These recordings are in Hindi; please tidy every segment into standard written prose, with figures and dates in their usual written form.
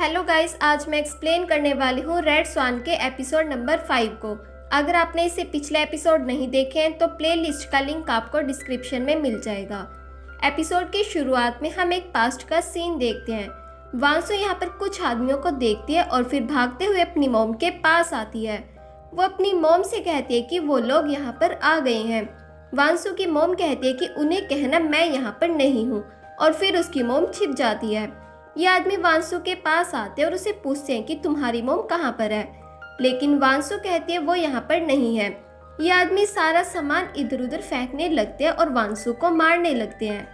हेलो गाइस, आज मैं एक्सप्लेन करने वाली हूँ रेड स्वान के एपिसोड नंबर 5 को। अगर आपने इसे पिछले एपिसोड नहीं देखे हैं तो प्लेलिस्ट का लिंक आपको डिस्क्रिप्शन में मिल जाएगा। एपिसोड की शुरुआत में हम एक पास्ट का सीन देखते हैं। वांसु यहाँ पर कुछ आदमियों को देखती है और फिर भागते हुए अपनी मॉम के पास आती है। वो अपनी मॉम से कहती है कि वो लोग यहाँ पर आ गए हैं। वांसु की मॉम कहती है कि उन्हें कहना मैं यहाँ पर नहीं हूँ, और फिर उसकी मॉम छिप जाती है। ये आदमी वांसु के पास आते हैं और उसे पूछते हैं कि तुम्हारी मॉम कहाँ पर है, लेकिन वांसु कहती है वो यहाँ पर नहीं है। ये आदमी सारा सामान इधर उधर फेंकने लगते हैं और वांसु को मारने लगते हैं।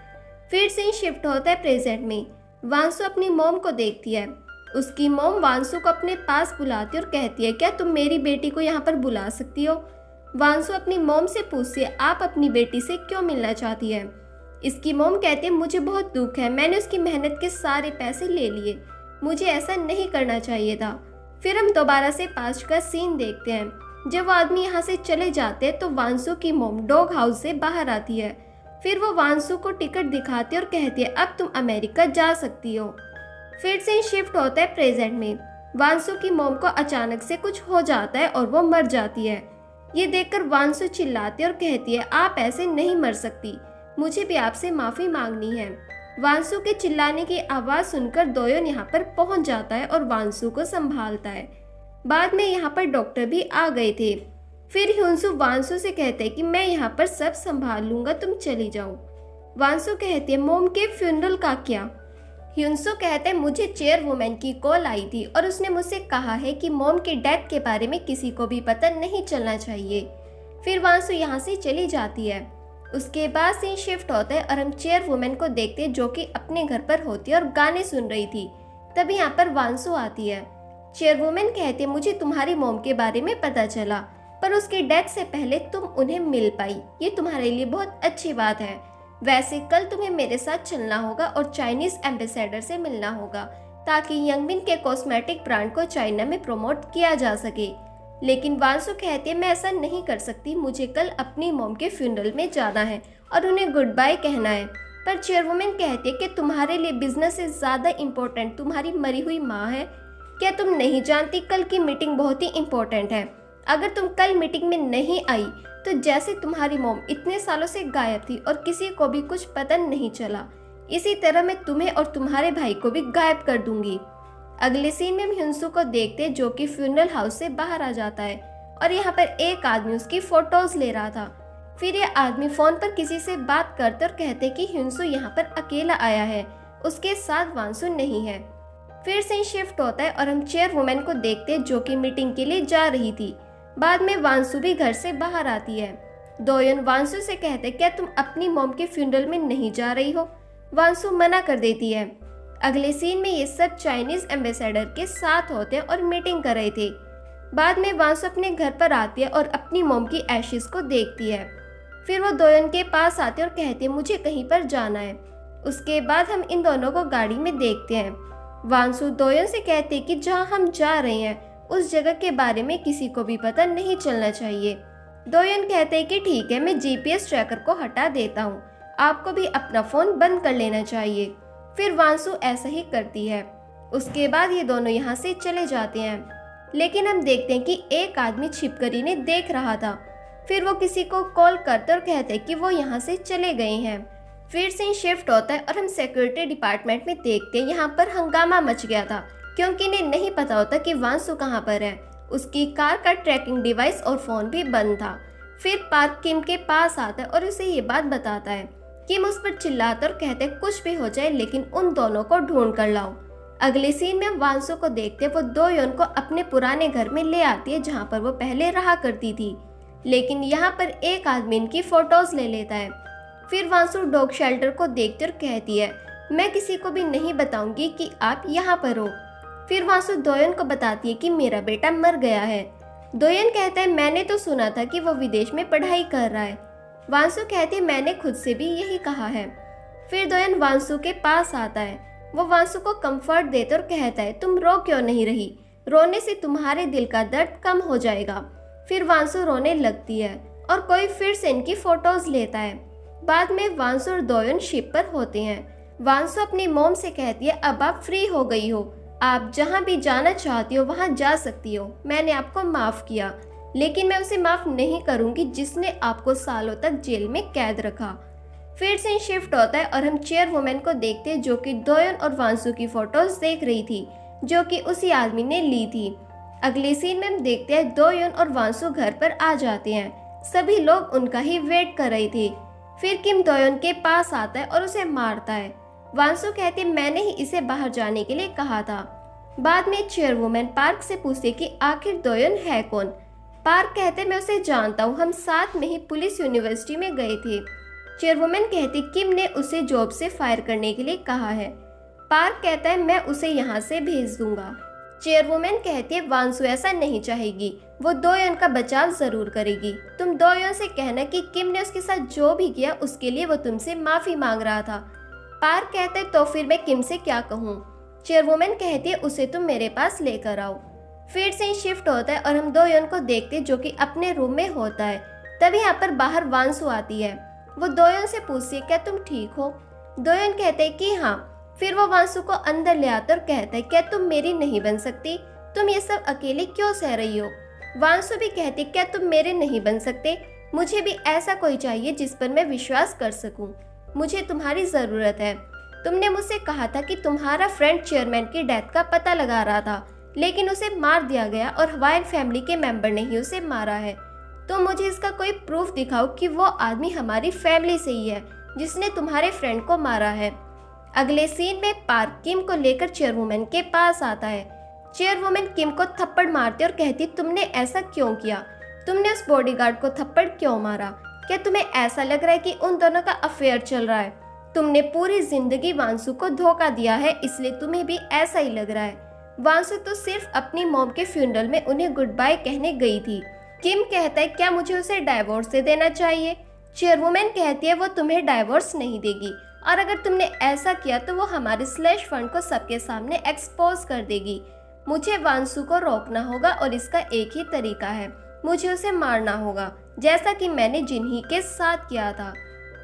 फिर सीन शिफ्ट होता है प्रेजेंट में। वांसु अपनी मॉम को देखती है। उसकी मॉम वांसु को अपने पास बुलाती है और कहती है क्या तुम मेरी बेटी को यहाँ पर बुला सकती हो। वांसु अपनी मॉम से पूछती है आप अपनी बेटी से क्यों मिलना चाहती है। इसकी मॉम कहती है मुझे बहुत दुख है, मैंने उसकी मेहनत के सारे पैसे ले लिए, मुझे ऐसा नहीं करना चाहिए था। फिर हम दोबारा से पास्ट का सीन देखते हैं। जब वो आदमी यहाँ से चले जाते हैं तो वांसु की मॉम डॉग हाउस से बाहर आती है। फिर वो वांसु को टिकट दिखाती है और कहती है अब तुम अमेरिका जा सकती हो। फिर से शिफ्ट होता है प्रेजेंट में। वांसु की मॉम को अचानक से कुछ हो जाता है और वो मर जाती है। ये देखकर वांसु चिल्लाती है और कहती है आप ऐसे नहीं मर सकती, मुझे भी आपसे माफी मांगनी है। वांसु के चिल्लाने की आवाज सुनकर दोयोन यहाँ पर पहुंच जाता है और वांसु को संभालता है। बाद में यहाँ पर डॉक्टर भी आ गए थे। फिर ह्युनसु वांसु से कहते हैं कि मैं यहाँ पर सब संभाल लूंगा, तुम चली जाओ। वांसु कहती है मॉम के फ्यूनरल का क्या। ह्युनसु कहते हैं मुझे चेयरवुमैन की कॉल आई थी और उसने मुझसे कहा है कि मॉम के डेथ के बारे में किसी को भी पता नहीं चलना चाहिए। फिर वांसु यहाँ से चली जाती है। उसके बाद सीन शिफ्ट होता है और हम चेयरवुमैन को देखते हैं जो कि अपने घर पर होती है और गाने सुन रही थी। तभी यहाँ पर वांसु आती है। चेयरवुमैन कहती है मुझे तुम्हारी मॉम के बारे में पता चला, पर उसकी डेथ से पहले तुम उन्हें मिल पाई, ये तुम्हारे लिए बहुत अच्छी बात है। वैसे कल तुम्हें मेरे साथ चलना होगा और चाइनीज एम्बेसडर से मिलना होगा ताकि यंगमिन के कॉस्मेटिक ब्रांड को चाइना में प्रमोट किया जा सके। लेकिन वांसु कहती है मैं ऐसा नहीं कर सकती, मुझे कल अपनी मॉम के फ्यूनरल में जाना है और उन्हें गुड बाय कहना है। पर चेयरवुमैन कहती है कि तुम्हारे लिए बिजनेस से ज़्यादा इम्पोर्टेंट तुम्हारी मरी हुई माँ है। क्या तुम नहीं जानती कल की मीटिंग बहुत ही इम्पोर्टेंट है। अगर तुम कल मीटिंग में नहीं आई तो जैसे तुम्हारी मॉम इतने सालों से गायब थी और किसी को भी कुछ पता नहीं चला, इसी तरह मैं तुम्हें और तुम्हारे भाई को भी गायब कर दूंगी। अगले सीन में हम ह्युनसु को देखते हैं जो कि फ्यूनरल हाउस से बाहर आ जाता है और यहाँ पर एक आदमी उसकी फोटोज ले रहा था। फिर ये आदमी फोन पर किसी से बात करते और कहते कि ह्युनसु यहाँ पर अकेला आया है, उसके साथ वांसु नहीं है। फिर से शिफ्ट होता है और हम चेयरवुमैन को देखते हैं जो कि मीटिंग के लिए जा रही थी। बाद में वांसु भी घर से बाहर आती है। दोयोन वांसु से कहते क्या तुम अपनी मॉम के फ्यूनरल में नहीं जा रही हो। वांसु मना कर देती है। अगले सीन में ये सब चाइनीज एम्बेसडर के साथ होते हैं और मीटिंग कर रहे थे। बाद में वांसु अपने घर पर आती है और अपनी मॉम की एशेस को देखती है। फिर वो दोयोन के पास आती है और कहती है मुझे कहीं पर जाना है। उसके बाद हम इन दोनों को गाड़ी में देखते हैं। वांसु दोयोन से कहती है कि जहाँ हम जा रहे हैं उस जगह के बारे में किसी को भी पता नहीं चलना चाहिए। दोयोन कहते हैं कि ठीक है, मैं जीपीएस ट्रैकर को हटा देता हूँ, आपको भी अपना फोन बंद कर लेना चाहिए। फिर वांसु ऐसा ही करती है। उसके बाद ये दोनों यहाँ से चले जाते हैं। लेकिन हम देखते हैं कि एक आदमी छिपकर इन्हें देख रहा था। फिर वो किसी को कॉल करते और कहते हैं कि वो यहाँ से चले गए हैं। फिर से शिफ्ट होता है और हम सिक्योरिटी डिपार्टमेंट में देखते हैं यहाँ पर हंगामा मच गया था क्योंकि इन्हें नहीं पता होता कि वांसु कहाँ पर है। उसकी कार का ट्रैकिंग डिवाइस और फोन भी बंद था। फिर पार्क किम के पास आता है और उसे ये बात बताता है। किम उस पर चिल्लाता और कहते कुछ भी हो जाए लेकिन उन दोनों को ढूंढ कर लाओ। अगले सीन में वांसु को देखते वो दोयोन को अपने पुराने घर में ले आती है जहाँ पर वो पहले रहा करती थी। लेकिन यहाँ पर एक आदमी इनकी फोटोज ले लेता है। फिर वांसु डॉग शेल्टर को देखते और कहती है मैं किसी को भी नहीं बताऊंगी कि आप यहाँ पर हो। फिर वांसु दोयोन को बताती है कि मेरा बेटा मर गया है। दोयोन कहता है मैंने तो सुना था कि वो विदेश में पढ़ाई कर रहा है। वांसु कहती है मैंने खुद से भी यही कहा है। फिर दोयोन वांसु के पास आता है। वो वांसु को कंफर्ट देता और कहता है तुम रो क्यों नहीं रही, रोने से तुम्हारे दिल का दर्द कम हो जाएगा। फिर वांसु रोने लगती है और कोई फिर से इनकी फोटोज लेता है। बाद में वांसु और दोयोन शिप पर होते हैं। वांसु अपनी मॉम से कहती है अब आप फ्री हो गई हो। आप जहाँ भी जाना चाहती हो वहाँ जा सकती हो। मैंने आपको माफ़ किया, लेकिन मैं उसे माफ़ नहीं करूँगी जिसने आपको सालों तक जेल में कैद रखा। फिर से शिफ्ट होता है और हम चेयरवुमन को देखते हैं जो कि दोयन और वांसु की फोटोज देख रही थी जो कि उसी आदमी ने ली थी। अगले सीन में हम देखते हैं दोयन और वांसु घर पर आ जाते हैं। सभी लोग उनका ही वेट कर रहे थे। फिर किम दोयन के पास आता है और उसे मारता है। वांसु कहती मैंने ही इसे बाहर जाने के लिए कहा था। बाद में चेयरवुमन पार्क से पूछती कि आखिर दोयन है कौन। पार्क कहते मैं उसे जानता हूँ, हम साथ में ही पुलिस यूनिवर्सिटी में गए थे। चेयरवुमन कहती किम ने उसे जॉब से फायर करने के लिए कहा है। पार्क कहता है मैं उसे यहाँ से भेज दूंगा। चेयरवुमन कहती है वांसु ऐसा नहीं चाहेगी, वो दोयन का बचाव जरूर करेगी। तुम दोयन से कहना कि किम ने उसके साथ जो भी किया उसके लिए वो तुमसे माफी मांग रहा था। पार्क कहते तो फिर मैं किम से क्या कहूँ। चेयरवुमन कहती है उसे तुम मेरे पास लेकर आओ। फिर से शिफ्ट होता है और हम दोयन को देखते जो कि अपने रूम में होता है। तभी यहाँ पर बाहर वांसु आती है। वो दोयन से पूछती है क्या तुम ठीक हो। दोयन कहते हैं कि हाँ। फिर वो वांसु को अंदर ले आता और कहता है क्या तुम मेरी नहीं बन सकती, तुम ये सब अकेले क्यों सह रही हो। वांसु भी कहती क्या तुम मेरे नहीं बन सकते, मुझे भी ऐसा कोई चाहिए जिस पर मैं विश्वास कर सकूं। मुझे तुम्हारी जरूरत है। तुमने मुझसे कहा था कि तुम्हारा फ्रेंड चेयरमैन की डेथ का पता लगा रहा था, लेकिन उसे मार दिया गया और हवाइन फैमिली के मेंबर ने ही उसे मारा है। तो मुझे इसका कोई प्रूफ दिखाओ कि वो आदमी हमारी फैमिली से ही है जिसने तुम्हारे फ्रेंड को मारा है। अगले सीन में पार्क किम को लेकर चेयरवुमन के पास आता है। चेयरवुमन किम को थप्पड़ मारती और कहती तुमने ऐसा क्यों किया, तुमने उस बॉडीगार्ड को थप्पड़ क्यों मारा, क्या तुम्हें ऐसा लग रहा है कि उन दोनों का अफेयर चल रहा है। तुमने पूरी जिंदगी वांसु को धोखा दिया है, इसलिए तुम्हें भी ऐसा ही लग रहा है। वांसु तो सिर्फ अपनी मॉम के फ्यूनरल में उन्हें गुड बाय कहने गई थी। किम कहता है क्या मुझे उसे डाइवोर्स दे देना चाहिए। चेयरवुमन कहती है वो तुम्हें डाइवोर्स नहीं देगी, और अगर तुमने ऐसा किया तो वो हमारे स्लैश फंड को सबके सामने एक्सपोज कर देगी। मुझे वांसु को रोकना होगा और इसका एक ही तरीका है, मुझे उसे मारना होगा, जैसा कि मैंने जिन्ही के साथ किया था।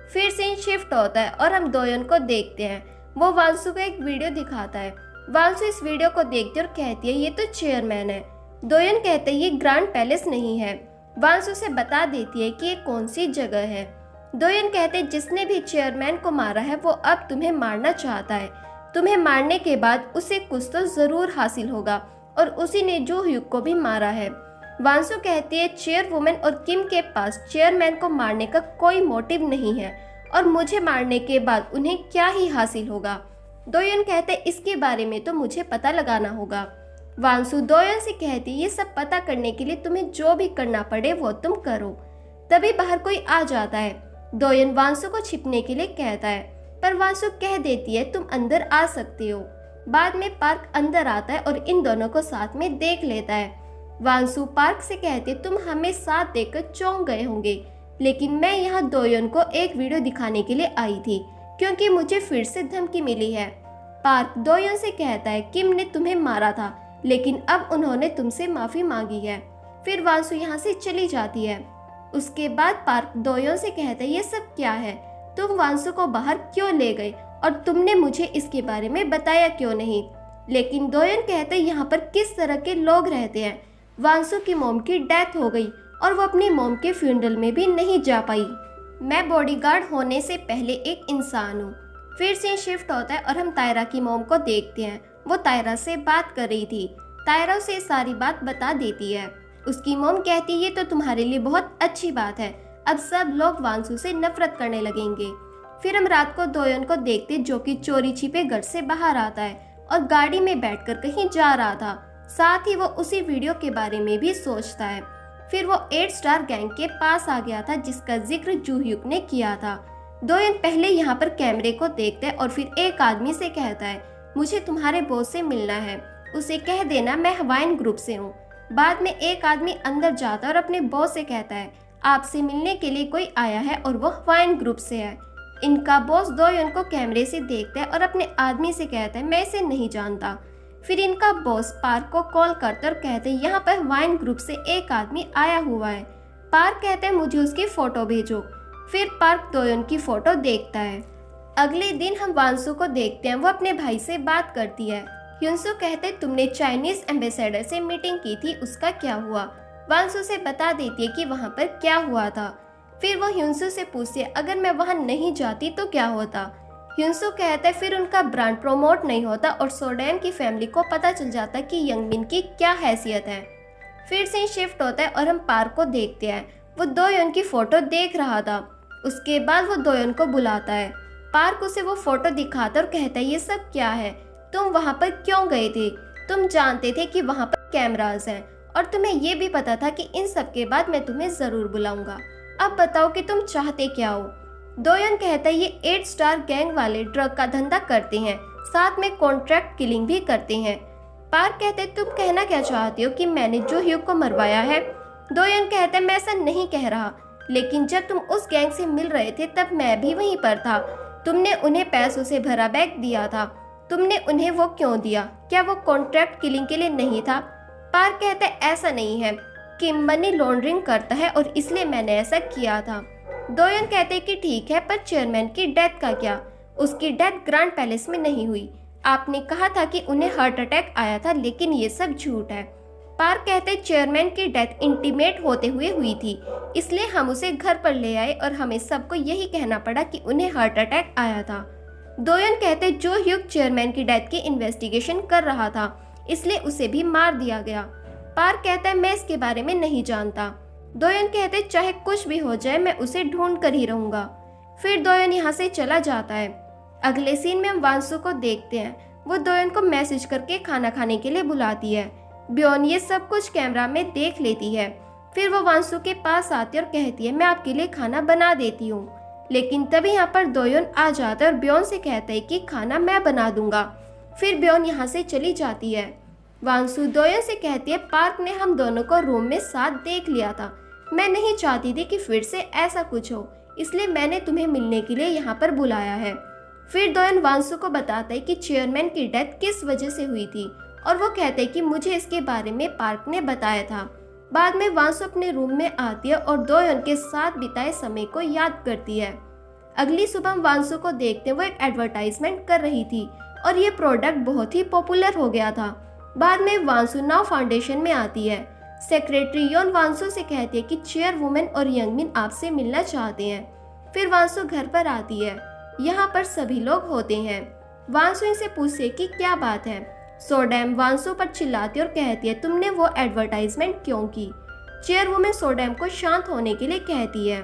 फिर सीन शिफ्ट होता है और हम दोयन को देखते हैं। वो वांसु को एक वीडियो दिखाता है। वांसु इस वीडियो को देखती और कहती है ये तो चेयरमैन है। दोयन कहते ये ग्रैंड पैलेस नहीं है। वांसु से बता देती है कि ये कौन सी जगह है। दोयन कहते जिसने भी चेयरमैन को मारा है वो अब तुम्हें मारना चाहता है। तुम्हें मारने के बाद उसे कुछ तो जरूर हासिल होगा, और उसी ने जो ह्यूग को भी मारा है। वांसु कहती है चेयरवुमन और किम के पास चेयरमैन को मारने का कोई मोटिव नहीं है, और मुझे मारने के बाद उन्हें क्या ही हासिल होगा। दोयन कहते इसके बारे में तो मुझे पता लगाना होगा। वांसु दोयन से कहती ये सब पता करने के लिए तुम्हें जो भी करना पड़े वो तुम करो। तभी बाहर कोई आ जाता है। दोयन वांसु को छिपने के लिए कहता है, पर वांसु कह देती है तुम अंदर आ सकते हो। बाद में पार्क अंदर आता है और इन दोनों को साथ में देख लेता है। वांसु पार्क से कहते तुम हमें साथ देखकर चौंक गए होंगे, लेकिन मैं यहाँ दोयन को एक वीडियो दिखाने के लिए आई थी क्योंकि मुझे फिर से धमकी मिली है। पार्क दोयन से कहता है किम ने तुम्हें मारा था, लेकिन अब उन्होंने तुमसे माफी मांगी है। फिर वांसु यहाँ से चली जाती है। उसके बाद पार्क दोयन से कहता है ये सब क्या है, तुम वांसु को बाहर क्यों ले गए और तुमने मुझे इसके बारे में बताया क्यों नहीं। लेकिन दोयन कहते यहाँ पर किस तरह के लोग रहते हैं। वांसु की मॉम की डेथ हो गई और वो अपनी मॉम के फ्यूनरल में भी नहीं जा पाई। मैं बॉडीगार्ड होने से पहले एक इंसान हूँ। फिर से शिफ्ट होता है और हम तायरा की मॉम को देखते हैं। वो तायरा से बात कर रही थी। तायरा उसे सारी बात बता देती है। उसकी मॉम कहती है ये तो तुम्हारे लिए बहुत अच्छी बात है, अब सब लोग वांसु से नफरत करने लगेंगे। फिर हम रात को दोयन को देखते जो कि चोरी छिपे घर से बाहर आता है और गाड़ी में बैठकर कहीं जा रहा था। साथ ही वो उसी वीडियो के बारे में भी सोचता है। फिर वो 8 स्टार गैंग के पास आ गया था जिसका जिक्र जू ह्यूग ने किया था। दोयन पहले यहाँ पर कैमरे को देखता है और फिर एक आदमी से कहता है मुझे तुम्हारे बॉस से मिलना है, उसे कह देना मैं हवाइन ग्रुप से हूँ। बाद में एक आदमी अंदर जाता है और अपने बॉस से कहता है आपसे मिलने के लिए कोई आया है और वो हवाइन ग्रुप से है। इनका बॉस दोयन को कैमरे से देखता है और अपने आदमी से कहता है मैं इसे नहीं जानता। फिर इनका बॉस पार्क को कॉल करता और कहते हैं यहाँ पर हवाइन ग्रुप से एक आदमी आया हुआ है। पार्क कहते हैं मुझे उसकी फोटो भेजो। फिर पार्क दोयन की फोटो देखता है। अगले दिन हम वांसु को देखते हैं। वो अपने भाई से बात करती है ह्युनसो कहते तुमने चाइनीज एम्बेसडर से मीटिंग की थी, उसका क्या हुआ। वानसू से बता देती है कि वहाँ पर क्या हुआ था। फिर वो ह्युनसो से पूछती है अगर मैं वहाँ नहीं जाती तो क्या होता। ह्युनसो कहता है फिर उनका ब्रांड प्रमोट नहीं होता और सोडैम की फैमिली को पता चल जाता कि यंगमिन की क्या हैसियत है। फिर सीन शिफ्ट होता है और हम पार्क को देखते हैं। वो दोयोन की फोटो देख रहा था। उसके बाद वो दोयोन को बुलाता है। पार्क उसे वो फोटो दिखाता और कहता है ये सब क्या है, तुम वहाँ पर क्यों गए थे, तुम जानते थे कि वहाँ पर कैमरास हैं और तुम्हें ये भी पता था कि इन सब के बाद मैं तुम्हें जरूर बुलाऊंगा, अब बताओ कि तुम चाहते क्या हो। दोयोन कहता है ये 8 स्टार गैंग वाले ड्रग का धंधा करते हैं, साथ में कॉन्ट्रैक्ट किलिंग भी करते हैं। पार्क कहते हैं तुम कहना क्या चाहते हो कि मैंने जो ह्यूग को मरवाया है। दोयोन कहता है मैं ऐसा नहीं कह रहा, लेकिन जब तुम उस गैंग से मिल रहे थे तब मैं भी वहीं पर था। तुमने उन्हें पैसों से भरा बैग दिया था, तुमने उन्हें वो क्यों दिया, क्या वो कॉन्ट्रैक्ट किलिंग के लिए नहीं था। पार्क कहता है ऐसा नहीं है, किम मनी लॉन्ड्रिंग करता है और इसलिए मैंने ऐसा किया था। दोयोन कहते कि ठीक है, पर चेयरमैन की डेथ का क्या, उसकी डेथ ग्रैंड पैलेस में नहीं हुई, आपने कहा था कि उन्हें हार्ट अटैक आया था, लेकिन ये सब झूठ है। पार्क कहते चेयरमैन की डेथ इंटीमेट होते हुए हुई थी, इसलिए हम उसे घर पर ले आए और हमें सबको यही कहना पड़ा कि उन्हें हार्ट अटैक आया था। दोयोन कहते जो ह्यूग चेयरमैन की डेथ की इन्वेस्टिगेशन कर रहा था, इसलिए उसे भी मार दिया गया। पार्क कहता है मैं इसके बारे में नहीं जानता। दोयोन कहते चाहे कुछ भी हो जाए मैं उसे ढूंढ कर ही रहूंगा। फिर दोयोन यहाँ से चला जाता है। अगले सीन में हम वानसू को देखते हैं। वो दोयोन को मैसेज करके खाना खाने के लिए बुलाती है। ब्योन ये सब कुछ कैमरा में देख लेती है। फिर वो वानसू के पास आती है और कहती है मैं आपके लिए खाना बना देती हूँ, लेकिन तभी यहाँ पर दोयोन आ जाता है और ब्योन से कहता है कि खाना मैं बना दूंगा। फिर ब्योन यहाँ से चली जाती है। वानसू दोयोन से कहती है पार्क ने हम दोनों को रूम में साथ देख लिया था, मैं नहीं चाहती थी कि फिर से ऐसा कुछ हो, इसलिए मैंने तुम्हें मिलने के लिए यहाँ पर बुलाया है। फिर दोयोन वानसू को बताता है कि चेयरमैन की डेथ किस वजह से हुई थी और वो कहते हैं कि मुझे इसके बारे में पार्क ने बताया था। बाद में वानसू अपने रूम में आती है और दोयोन के साथ बिताए समय को याद करती है। अगली सुबह वानसू को देखते वो एक एडवर्टाइजमेंट कर रही थी और ये प्रोडक्ट बहुत ही पॉपुलर हो गया था। बाद में वानसू नाउ फाउंडेशन में आती है। सेक्रेटरी योन वानसू से कहती है कि चेयरवुमन और यंगमिन आपसे मिलना चाहते हैं। फिर वानसू घर पर आती है। यहाँ पर सभी लोग होते हैं। वानसू इनसे पूछती है कि क्या बात है। सोडैम वानसू पर चिल्लाती और कहती है तुमने वो एडवर्टाइजमेंट क्यों की। चेयरवुमन सोडैम को शांत होने के लिए कहती है।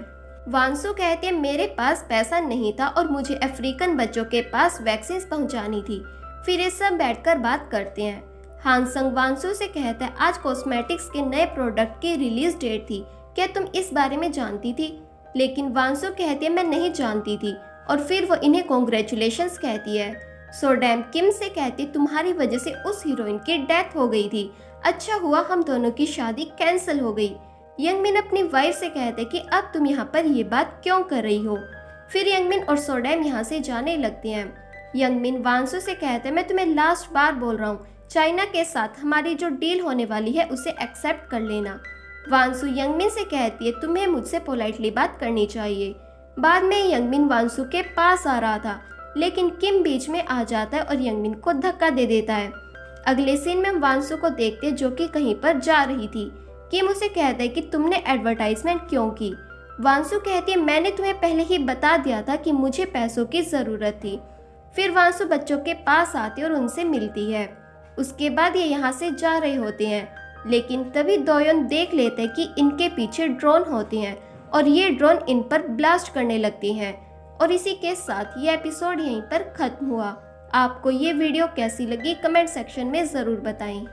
वानसू कहती है मेरे पास पैसा नहीं था और मुझे अफ्रीकन बच्चों के पास वैक्सीन पहुंचानी थी। फिर ये सब बैठकर बात करते हैं। हानसंग वानसू से कहता है आज कॉस्मेटिक्स के नए प्रोडक्ट की रिलीज डेट थी, क्या तुम इस बारे में जानती थी। लेकिन वानसू कहती है मैं नहीं जानती थी और फिर वो इन्हें कॉन्ग्रेचुलेशंस कहती है। सोडैम किम से कहती तुम्हारी वजह से उस हीरोइन की डेथ हो गई थी, अच्छा हुआ हम दोनों की शादी कैंसिल हो गई। यंगमिन अपनी वाइफ से कहते कि अब तुम यहाँ पर ये बात क्यों कर रही हो। फिर यंगमिन और सोडैम यहाँ से जाने लगते हैं। यंगमिन वानसू से कहते मैं तुम्हें लास्ट बार बोल रहा हूँ, चाइना के साथ हमारी जो डील होने वाली है उसे एक्सेप्ट कर लेना। वानसू यंगमिन से कहती है तुम्हें मुझसे पोलाइटली बात करनी चाहिए। बाद में यंगमिन वानसू के पास आ रहा था, लेकिन किम बीच में आ जाता है और यंगमिन को धक्का दे देता है। अगले सीन में हम वानसू को देखते हैं जो कि कहीं पर जा रही थी। किम उसे कहता है कि तुमने एडवर्टाइजमेंट क्यों की। वानसू कहती है मैंने तुम्हें पहले ही बता दिया था कि मुझे पैसों की ज़रूरत थी। फिर वानसू बच्चों के पास आती है और उनसे मिलती है। उसके बाद ये यहाँ से जा रहे होते हैं, लेकिन तभी दोयोन देख लेते हैं कि इनके पीछे ड्रोन होते हैं और ये ड्रोन इन पर ब्लास्ट करने लगती हैं। और इसी के साथ ये एपिसोड यहीं पर खत्म हुआ। आपको ये वीडियो कैसी लगी कमेंट सेक्शन में ज़रूर बताएं।